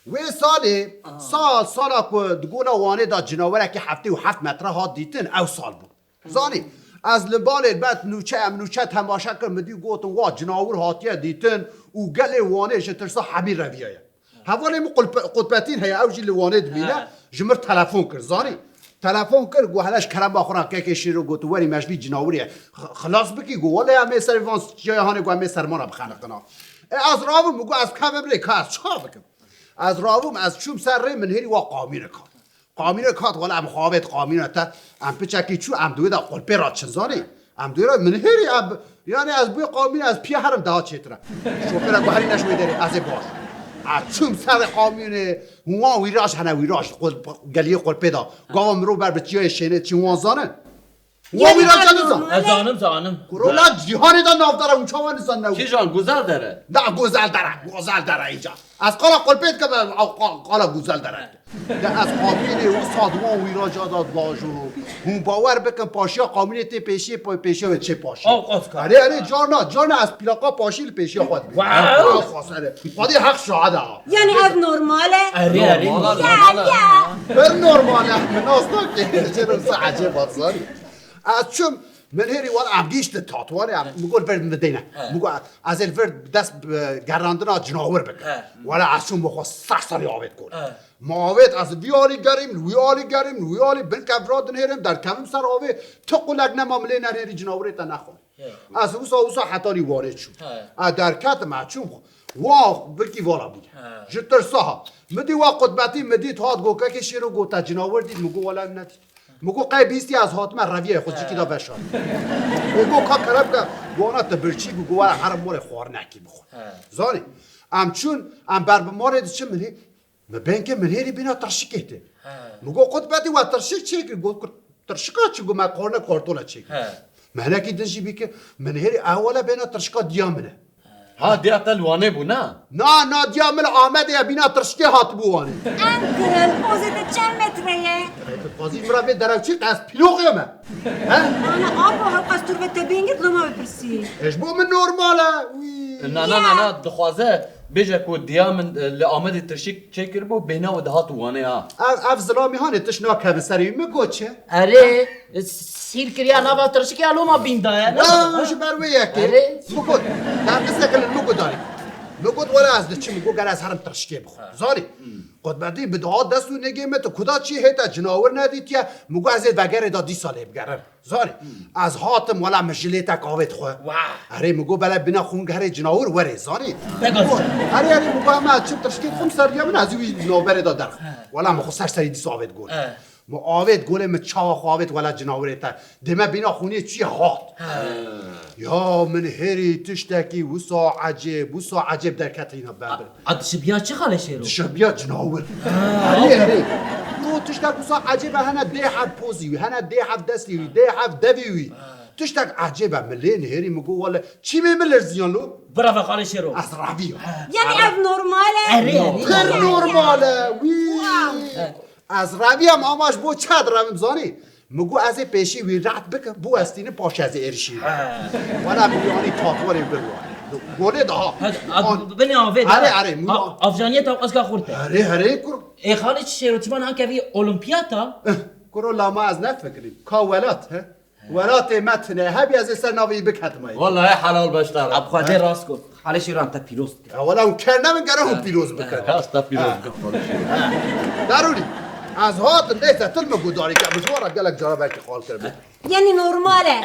وی سال که دگونه وانه دا جناوره که 7 متره ها دیتن او سال بود زانی از لبال بعد نوچه تماشا کرد مدی گوتن وا جناور هاتیه دیتن و گل وانه شترسا حبیر رویه حوالی مو قطبتین هیا اوجی لوانه دبینه جمر تلفن کرد زانی تلفن کرد گو هلاش کرم باخوران که شیرو گوتو وری مشوی جناوریه خلاص بکی گو ولی همه سر وانس جای هانه گو همه سرمانا بخانه کنا از راوم مگو از کم بری کاس چا بکم از راوم از چوم سر ری من هری وا قامینه کات ولی ام خوابت قامینه تا ام پچکی چو ام دوی دا قلپی را چنزانی ام دوی را من هری اب یعنی از بوی قامینه از پی هرم دا چیتره شوفر گو هری نشوی داری از باش چوم سر قامینه هوا ویراش هنه ویراش گلیه قلپی دا گاوم رو بر بچیای شینه چی هوا زانه ویراش هنه زانم کرولا جهانی دا ناف داره اون چاوانی زن نو چی جان گوزل داره؟ دا گوزل داره اینجا از قالا قلپیت که قالا گوزل داره ده از قامینه و سادوان ویراج داد باجو هم باور بکن پاشیا قامینه تی پیشی و چه پاشی اره جانا از پلاقا پاشی پیشی خود بید خودی حق شاهده یعنی از نرماله؟ بر نرماله مناس نکنه چرا سا عجب بازاری از چون من هری وال ام گیشت تاتوانه میگول ورد مدینه میگو از الورد دست گراندنا جناور بکن ولی از چون بخوا سخساری آوید کن ما آوید از ویالی گریم بن کفرادن هرم در کمیم سر آوید تو قلق نمامله نهری جناوری تا نخون از اوسا حتانی وارد شد در کت معچوم واه برکی والا بود جتر ساها مدی وا قطبتی مدی هات گوکه که شیرو گوتا جناور دید مگو والا ندید مگو قای بیستی از هاتم رویه خود چی دا بشار مگو کا کرب که وانا تبرچی گو والا هر مور خوار نکی بخور زانی ام چون ام بر بمارد چه منی مبین که منهری بینا ترشیکته مگو قطبتی و ترشیک چی که گو ترشیکا چی گو ما قرنه کارتولا چی مهنه کی دنجی بی که منهری اولا بینا ترشیکا دیامنه ها دیات الوانه بو نه دیامل آمده یا بینا ترشکی هات بوانه انکل اوزده چند متره؟ قاضی مرا به دراوچی قاس پیلوغ یمه انا آبا ها قاس تور بته بینگت لما بپرسی ايش بو من نورماله نه دخوازه بیجه کو دیامن لآمد ترشیک چکر بو بینا و دهات وانه ها اف ظلامی هانه تشنا که سری مگو چه اره سیر کریا نبا ترشکی علوم ها بیندایه خوش بروی یکی مگو در قصه کل مگو داری مگو ولا از چی مگو گر از هرم ترشکی بخور زاری قطبتی بدعات دستو نگیمه تو کدا چی هیتا جناور ندیتیا مگو از این وگر دا 10 ساله بگرم زاری از هاتم ولا مجلیتا کاوید خواه اره مگو بلا بنا خونگره جناور وره زاری اره مگو همه چه ترشکی خون سریا من از وی نوبره دا درخ ولا مخو سری 10 آوید گول مو آوید گوله مو چاوا خواهید ولا جناوره تا دمه بینا خونی چی هات یا من هری تشتکی وسا عجب در کترینا بابر شبیا چه خاله شیرو؟ شبیا جناور هری رو تشتک وسا عجب هنه ده حب پوزیوی هنه ده حب دستیوی ده حب دویوی تشتک عجبه ملین هری مگو والا چی میملر زیانلو؟ برافو خاله شیرو از رویو یعنی از نرماله؟ غیر نرماله از روی هم آماش بو چاد رویم زانی مگو از پیشی وی رعت بکن بو استینه پاش از ارشی وانا بیانی تاتواری بروانی گونه دا بنی آوید اره افجانیه تا قصگا خورده اره کرو ای خاله شیرو چمان ها که وی اولمپیاتا کرو لاما از نفکریم کا ولات ولات متنه هبی از سر ناوی بکت مایی والله حلال بشتر اب خواهده راست کن خاله شیرو هم تا پیروز اولا اون کرنه من گره هم پیروز بکن هستا پیروز بکن ضروری از هات نیست تل مگو داری که بجوارا گلک جارا برکی خال کرده یعنی نرماله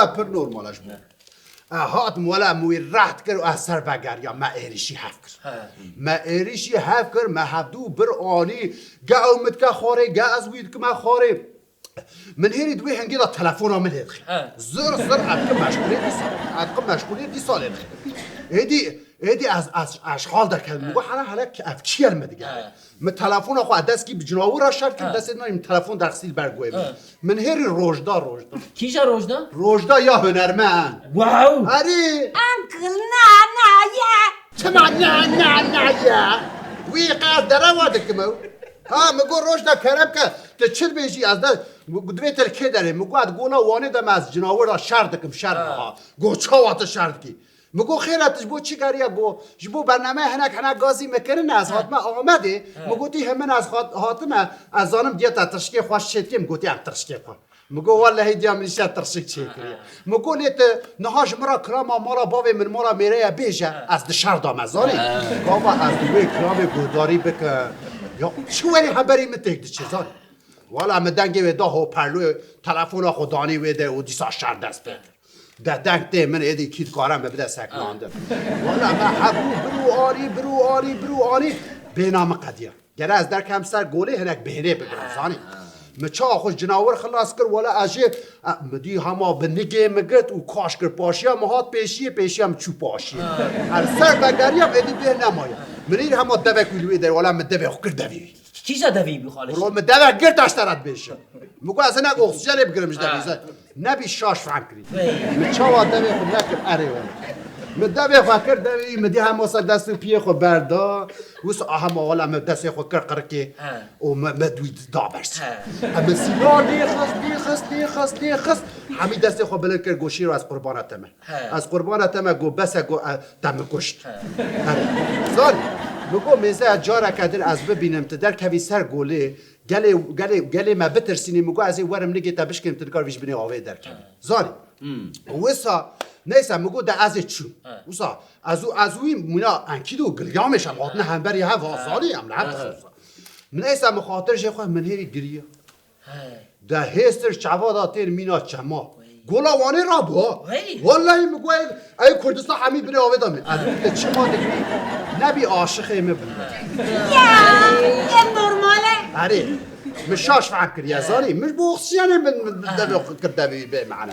پر نرمالش بود هات مولا موی رحت کر و از سر بگر یا ما ایریشی حف کر ما هفدو بر آنی گا اومد که خواره گا از وید که ما خواره من هیری دوی هنگی دا تلفون آمد هید خیلی زر ادقم مشغولی دی سال هید خیلی ایدی از اشغال در کلمه مگو حالا که افچی علمه دیگه من تلفون آخو دست کی بجناور را شرد که دست ناریم تلفون در خسیل برگوه من هیری روژدا کیجا روژدا؟ روژدا یا هنرمند واو اری انکل نه چه نه وی قاد در واده کمو مگو روژدا کرم که تو چل بیشی از ده دوی ترکه داره مگو اد گولا وانه دم از جناور را شرد کم شرد ها گو چاوات شرد کی مگو خیرت جبو چی کاریا گو جبو برنامه هنک گازی میکنن از هاتما آمده مگو تی همین از هاتما از آنم دیتا ترشکی خوش شد که مگو تی هم ترشکی کن مگو والله دیام نیست ترشک چی کریه مگو نیت نهاج مرا کراما مرا باوی من مرا میره بیجه از دشار دام ازاری کاوا از دوی کرام گوداری بک یا چوری خبری متک چیزان والا مدنگی و دا پرلو تلفن خودانی ویده و دیسا شر دست بده ده دنگ من ایدی کیت کارم بده سکنانده والا ما حبو برو آری بینام قدیر گره از در کم سر گوله هنک بهنه بگرزانی مچا خوش جناور خلاص کر ولا اجه مدی هما بنگه مگت و کاش کر پاشیا مهات پیشی هم چو پاشی هر سر بگریم ایدی به نمایا منیر هما دوه کلوی در ولا مدوه خکر دوی کیسا دوی بخالش رو مدوه گرد اشترات بشه مگو از هنک اکسیژن بگرمش دوی نبی شاش فهم کری مچا دوه خود نکر اره ولی مدوه فکر دوی مدی هم واسه دست پیه خود بردا وس اهم والا مدست خود کرکه و مدوی دابرس اما سیگار دیخست همی دست خود بلند کر گوشی رو از قربانتمه گو بس گو دم کشت زاری مگو میزه جارا کدر از ببینم تدر کوی سر گوله گله ما بترسینی مگو از این ورم نگی تا بشکیم تدکار ویش بینی آوه در کمی زاری وسا نیسا مگو ده از چو وسا ازوی منا انکیدو گلیامش هم غاطنه هم بری ها واسالی هم نه بخوصا نیسا مخاطر جه خواه من هیری گریه ده هستر چوادا تیر مینا چما گولا وانی را با والله مگو ای کردستان همین بینی آوه دامه ادوی چما دگری نبی عاشقه مبنی این نرماله اره مشاش فهم کریه زاری مش بوخصیانه من دبی کردوی به معنا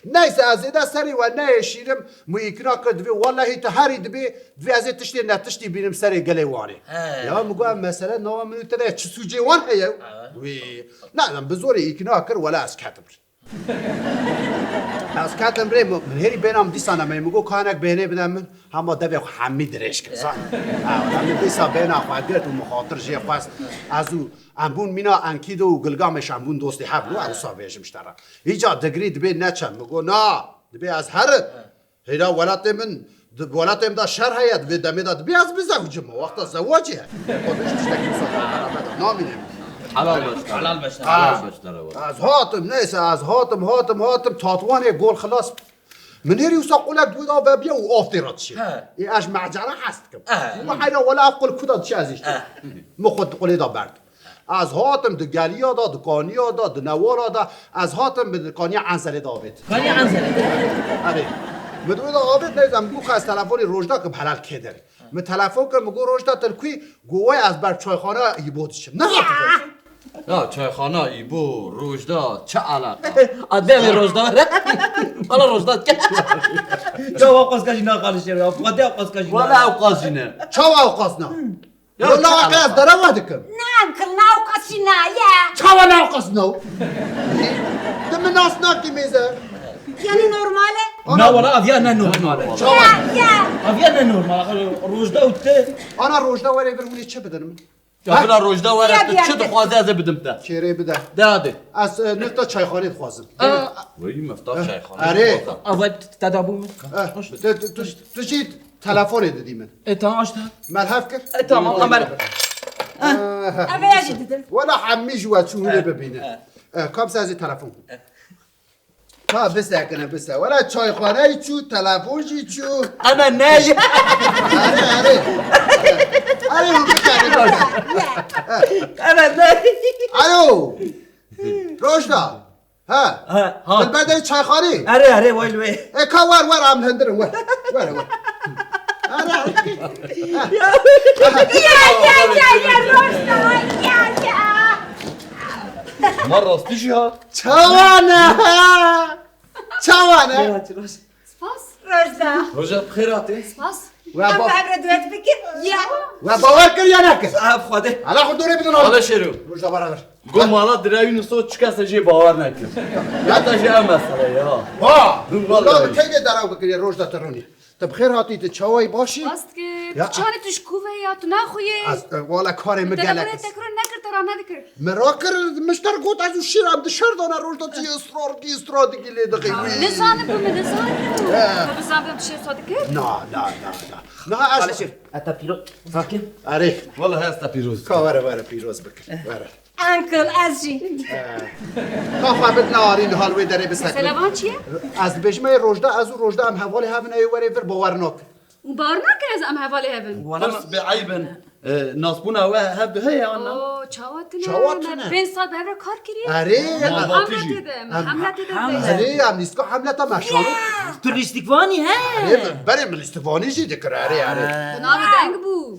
نیست از ایده سری و نه شیرم مویکنا کرد والله تهاری دبی از تشتی نتشتی بینم سری گله وانی یا مگوام مثلا نو منو تره چه سوجی وان هیو وی نه بزوری ایکنا کر ولا از کاتم از کاتم ری من هری بینام دیسانه میگو کانک بینه بدم من هم دبی حمید رش کزان هم دیسا بینا خواهد و مخاطر جه خواست ازو امبون مینا انکیدو و گلگامش امبون دوستی حبلو عروسا بیشم شتره ایجا دگری دبی نچم مگو نه دبی از هر هیدا ولاتم دا شر هیاد و دمی دا دبی از بزوجم وقتا زواجه خودش تشتکی بسا نامینم حلال باشه از هاتم نیست از هاتم تاتوانه گل خلاص من هيري وساقولك دودا بابيا وافطرت شي ايش معجره حستكم وحيدا ولا اقول كدا تشازيش مخد قولي دا برد از هاتم دگالیا دا دکانیا دا دنوارا دا از هاتم به دکانیا عنزله داوید کانی عنزله آره مدو دا آوید نیزم گو از تلفنی روجدا که حلال کدر من تلفن کردم گو روجدا تلکوی گوی از بر چایخانه ایبودشم نه چایخانه ایبو روجدا چه علاقه آدم روزدا حالا روزدا که جا واقعا کاشی نخالش یا فقط واقعا کاشی ولا اوقازی نه چه اوقاسنا ولا واقعا دارم وادکم نعم كلنا وقصينا يا چه اوقاسنا دم ناس ناکی میزه يعني نورماله نه ولا افیا نه نورماله يا افیا نه نورماله روزدا و ته انا روجدا ولی برونی چه بدنم قبل روجدا ورد چه دخوازه از بدم تا چیره بده داده از نقطه چایخانه خوازم وی مفتاح چایخانه آره اول تدابو تو چی تلفن دادی من اتهام اشتا ملحف کرد تمام عمل أبي أجدد ولا حمی جواد شو هونه ببینه کام سازی تلفن ها بس ولا چایخانه چو تلفن چو انا ناجي آره رو بکنه انا نه الو روشدا ها البته چایخانه اره وایل وی اکا ور عم هندرم ور آره يا روشنا يا مرة استيشها چوانه سپاس روشدا روجا بخيراتي سپاس و أم با بعمر دوات بكر يا و باور کر یا نکر اف خواده حالا خود دوره بدون هذا شنو؟ روشدا برادر قوم مالا دراوين صوت شكاسة جي باور نكر حتى جاء مسألة يا ها والله. والله کی دراو بکری روشدا ترونی طب خیر هاتی تو چای باشی Azt که Ja. چانه توش کوه یا تو نخویه از والا کار تلفن مگلک تکرار نکرد ترانه ذكر مراكر مشتر قوت عزو الشير عم دشر دانا روش دا تي اصرار دي اللي دقيقين لسان بم لسان بزام بشي صدقك نا حالا اش شوف اتا بيرو فاكر اري والله هي استا بيروز كوارا بيروز بكر ورا انكل ازجي كافا بدنا عارين هالوي دري بسكن سلام چیه؟ از بجمه روجدا از روجدا هم حوالی هم نهی وری ور باورناک وبارنا كاز ام حوالی هبن بس بعيبا ناصبونا هب هي انا اوه چاوتنا چاوتنا. بين صاد هر کار کردی؟ اری تيجي. حملت دادم اری هم نیست که حملتا مشارو توريستيكواني ها اری بریم الاستفانی جی دکر اری نام دنگ بو